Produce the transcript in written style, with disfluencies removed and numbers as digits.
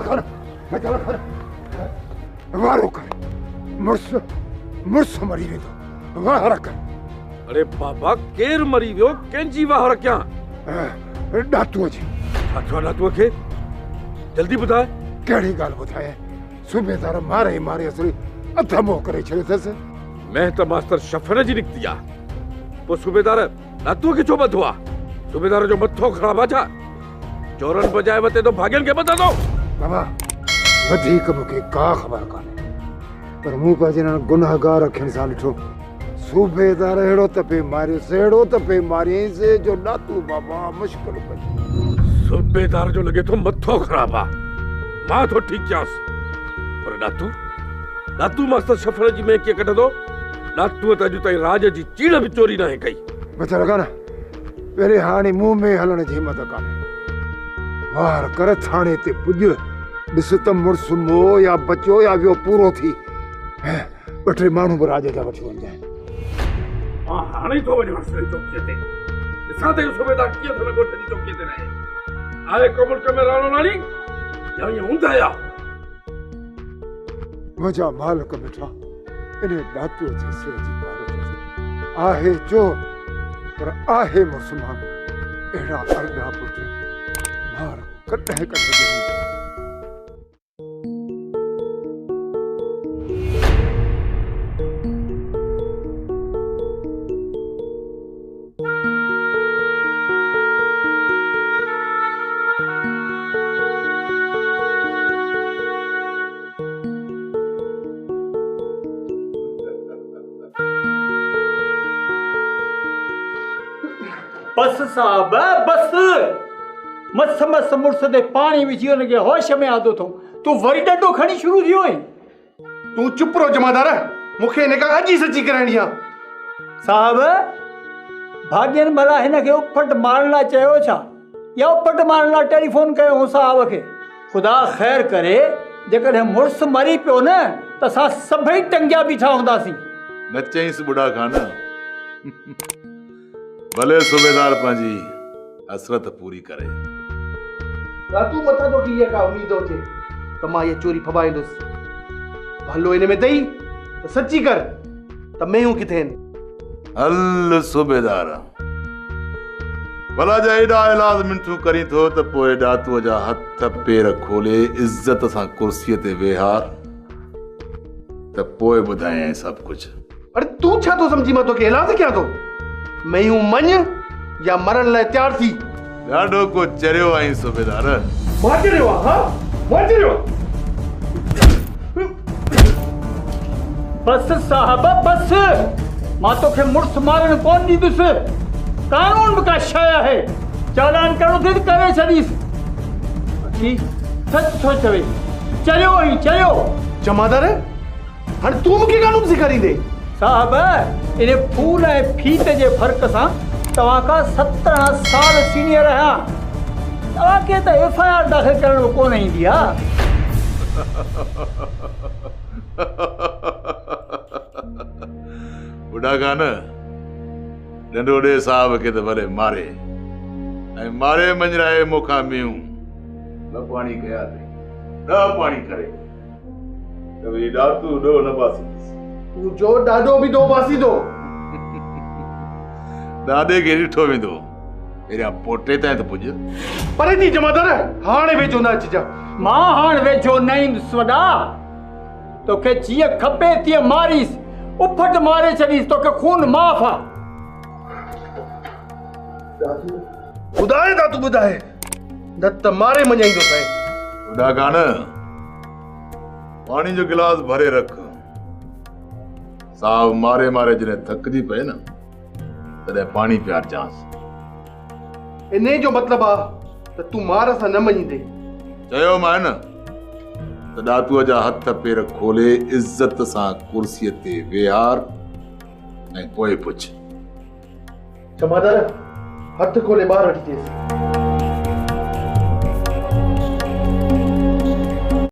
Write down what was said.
खन वारो कर मुर्स मरी वेंदो वार कर। अरे बाबा केर मरी वियो कंहिंजी वार क्या डातूअ जी। छा डातूअ खे जल्दी ॿुधाए। कहिड़ी ॻाल्हि ॿुधाए सूबेदार मारे मारे असली अधमो करे छॾियो अथसि। मैं त मास्टर शफर जी निकती आ पोइ सूबेदार डातूअ खे छो ॿधो आहे? सूबेदार जो मथो ख़राब आहे छा? चोरन बजाए वते तो भाग्यन के बता दो। बाबा वधीक मूंखे का ख़बर कान्हे पर मूं पंहिंजे गुनाहगार अखियुनि सां ॾिठो। सूबेदार अहिड़ो तपे मारियईंसि जो डातू बाबा मुश्किल पई। सूबेदार जो लगे तो मथो खराब आ मां तो ठीक कयांस पर डातू मास्टर शफर जी में के कढंदो? डातू त अॼु ताईं राज जी चीड़ भी चोरी न कई। बचा लगा ना पहिरीं हाणे मुंह में हलण जी हिम्मत कान्हे। वार कर थाणे ते पुॼ ॾिस त मुड़ुस मोह या बचियो या वियो पूरो थी ॿ टे माण्हू बि राज जा वठी वञजाइनि। मां हाणे थो वञां चौकीअ ते ॾिसां त सूबेदार कीअं थो ॻोठ जी चौकीअ ते रहे। आहे को मुल्क में राणो राणी या ईअं हूंदा या मुंहिंजा मालिक मिठा इन डातूअ जे सिर जी पार आहे चोर पर आहे मुस्लमान। अहिड़ा अरड़ा पुट मार कॾहिं कॾहिं बस साहब बस मस मस मुड़स ते पानी विझी उनखे होश में आदो थो तू वरी डंडो खणी शुरू थियो है। तू चुप रहो जमादार मूंखे हिन खां अॼु सची कराइणी आहे। साहब भाग्यन भला हिन खे उपट मारण लाइ चयो छा या उपट मारण लाइ टेलीफोन कयो हो साहब खे? ख़ुदा ख़ैर करे जेकॾहिं मुड़स मरी पियो न त असां सभई टंगिया बीठा हूंदासीं। न चईंसि बुढ़ा खान भले सूबेदार पंहिंजी हसरत पूरी करे। तू मथां तो इहा का उम्मीद हुजे त मां इहा चोरी फबाईंदुसि। भलो हिन में अथई त सची कर त मेयूं किथे आहिनि। हल सूबेदार भला जा एॾा इलाज मिंठू करी थो त पोइ डातूअ जा हथ पेर खोले इज़त सां कुर्सीअ ते वेहार त पोइ ॿुधाए सभु कुझु। अरे तू छा तो समझी मां तोखे इलाज कयां थो? मेयूं मञ या मरण लाइ तयार थी। ॾाढो को चरियो आई सूबेदार। मां चरियो आहे? हा मां चरियो आहे। बस साहब बस मां तोखे मुड़स मारण कोन ॾींदुसि। कानून भी का शय है चालान करो थे करे छॾीस। सच थो चवे चलियो ही चलियो। जमादार हाणे तू मूंखे कानून सेखारींदे? साहब इन फूल ऐं फीत जे फ़र्क़ सां तव्हां खां 17 साल सीनियर आहियां। तव्हांखे त FIR दाख़िल करण कोन ईंदी आहे। बुढ़ा खान डंडोड़े साहब के तो भले मारे ऐं मारे मंजराए मूंखां मियूं न पाणी कया अथई न पाणी करे त भई डातू डो न बासींदुसि। तू जो ॾाढो बि दो बासी दो ॾाॾे खे ॾिठो वेंदो पहिरियां पोटे ताईं त पुॼ। पर नी जमादार हाणे वेझो न अचिजा। मां हाणे वेझो न ईंदुसि वॾा। तोखे जीअं खपे तीअं मारीस उफट मारे छॾीस तोखे खून माफ़ आहे। ॿुधाए दातू ॿुधाए न त मारे मञाईंदो पए। बुढ़ा खान पाणी जो गिलास भरे रख। साहब मारे मारे जॾहिं थकिजी पए न तॾहिं पाणी प्यार चांस। इन जो मतिलबु आहे त तूं मार सां न मञींदे। चयो मां न त डातूअ जा हथ पेर खोले इज़त सां कुर्सीअ ते वेहार ऐं पोइ पुछ। जमादार हथ खोले ॿाहिरि वठी थिएसि।